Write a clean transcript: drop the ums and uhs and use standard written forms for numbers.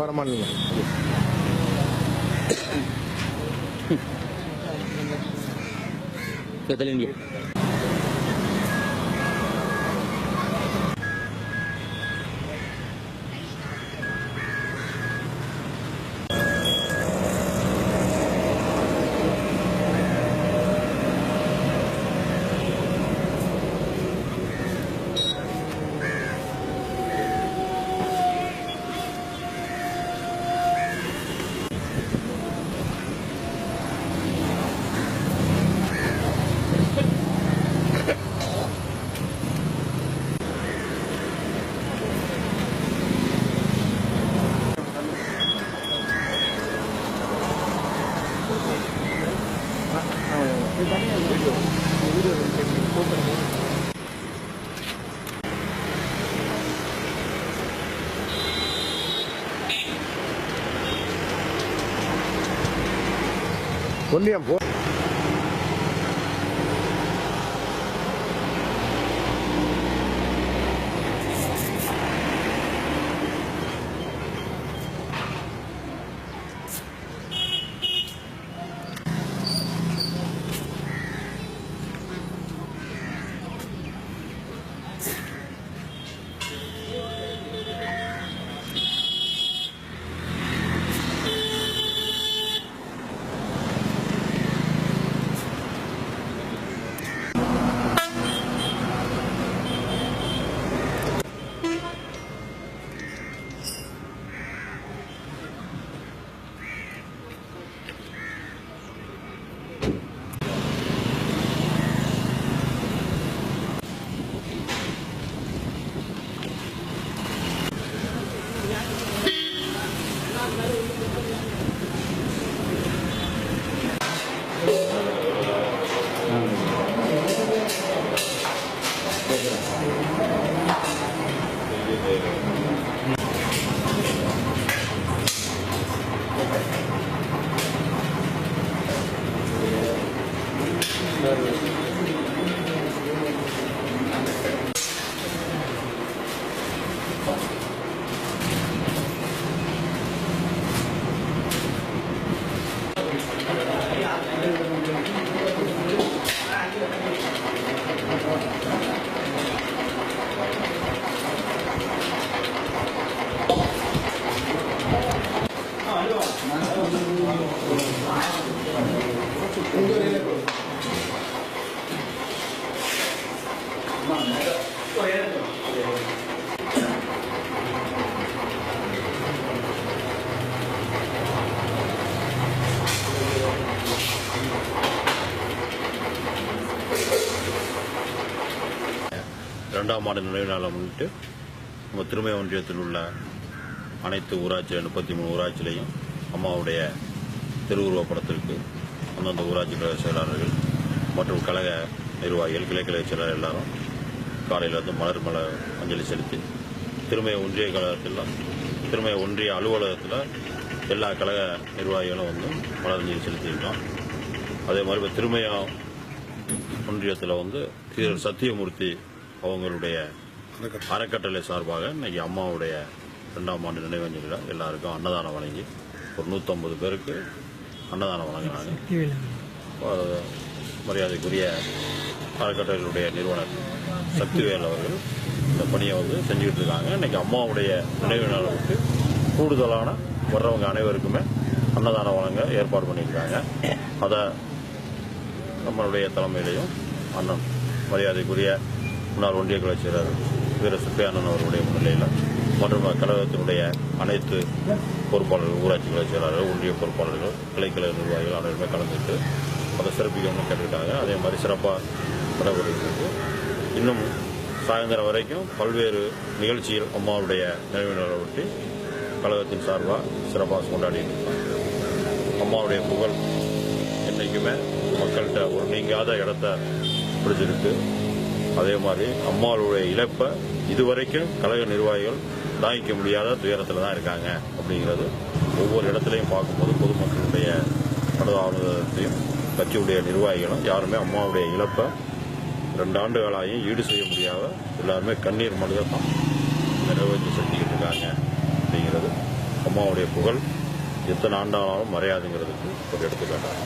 வரமா நீங்க Catalunya. ஒன்றியம் போ இரண்டாம் ஆண்டு நினைவு நாளை முன்னிட்டு நம்ம திருமய ஒன்றியத்தில் உள்ள அனைத்து ஊராட்சி 33 ஊராட்சியிலையும் அம்மாவுடைய திருவுருவப் படத்திற்கு அந்தந்த ஊராட்சி கழக செயலாளர்கள் மற்றும் கழக நிர்வாகிகள் கிளைக்கழக செயலாளர் எல்லாரும் காலையில் வந்து மலர் அஞ்சலி செலுத்தி திருமய ஒன்றிய கழகத்தில் திருமய ஒன்றிய அலுவலகத்தில் எல்லா கழக நிர்வாகிகளும் வந்து மலர் அஞ்சலி செலுத்தியிருக்கோம். அதே மாதிரி இப்போ திருமய ஒன்றியத்தில் வந்து சத்தியமூர்த்தி அவங்களுடைய அறக்கட்டளை சார்பாக இன்னைக்கு அம்மாவுடைய 2ஆம் ஆண்டு நினைவஞ்சலில் எல்லாருக்கும் அன்னதானம் வழங்கி ஒரு 150 பேருக்கு அன்னதானம் வழங்கினாங்க. மரியாதைக்குரிய அறக்கட்டளையுடைய நிறுவனர் சக்திவேல் அவர்கள் இந்த பணியை வந்து செஞ்சுக்கிட்டு இருக்காங்க. இன்னைக்கு அம்மாவுடைய நினைவு நாளை விட்டு கூடுதலான வர்றவங்க அனைவருக்குமே அன்னதானம் வழங்க ஏற்பாடு பண்ணியிருக்காங்க. அதை நம்மளுடைய தலைமையிலையும் அண்ணன் மரியாதைக்குரிய முன்னாள் ஒன்றிய கழக செயலர் வீர சுப்பையானன் அவர்களுடைய முன்னிலையில் மற்றும் கழகத்தினுடைய அனைத்து பொறுப்பாளர்கள் ஊராட்சி கழக செயலாளர்கள் ஒன்றிய பொறுப்பாளர்கள் கிளைக்கழக நிர்வாகிகள் அனைவருமே கலந்துட்டு அதை சிறப்பிக்கணும்னு கேட்டுக்கிட்டாங்க. அதே மாதிரி சிறப்பாக நடைபெறுகிறது. இன்னும் சாயந்தரம் வரைக்கும் பல்வேறு நிகழ்ச்சிகள் அம்மாவுடைய நினைவு நாளை ஒட்டி கழகத்தின் சார்பாக சிறப்பாக கொண்டாடிட்டு இருக்காங்க. அம்மாவுடைய புகழ் என்றைக்குமே மக்கள்கிட்ட ஒரு நீங்காத இடத்த பிடிச்சிருக்கு. அதே மாதிரி அம்மாவுடைய இழப்பை இதுவரைக்கும் கழக நிர்வாகிகள் தாங்கிக்க முடியாத துயரத்தில் தான் இருக்காங்க அப்படிங்கிறது ஒவ்வொரு இடத்துலையும் பார்க்கும்போது பொதுமக்களுடைய மனதாளுதத்தையும் கட்சியுடைய நிர்வாகிகளும் யாருமே அம்மாவுடைய இழப்பை 2 ஆண்டுகளாயும் ஈடு செய்ய முடியாத எல்லாருமே கண்ணீர் மனிதர் தான் நிறைவேற்றி செஞ்சுக்கிட்டு இருக்காங்க அப்படிங்கிறது அம்மாவுடைய புகழ் எத்தனை ஆண்டானாலும் மறையாதுங்கிறதுக்கு ஒரு எடுத்துக்காட்டாங்க.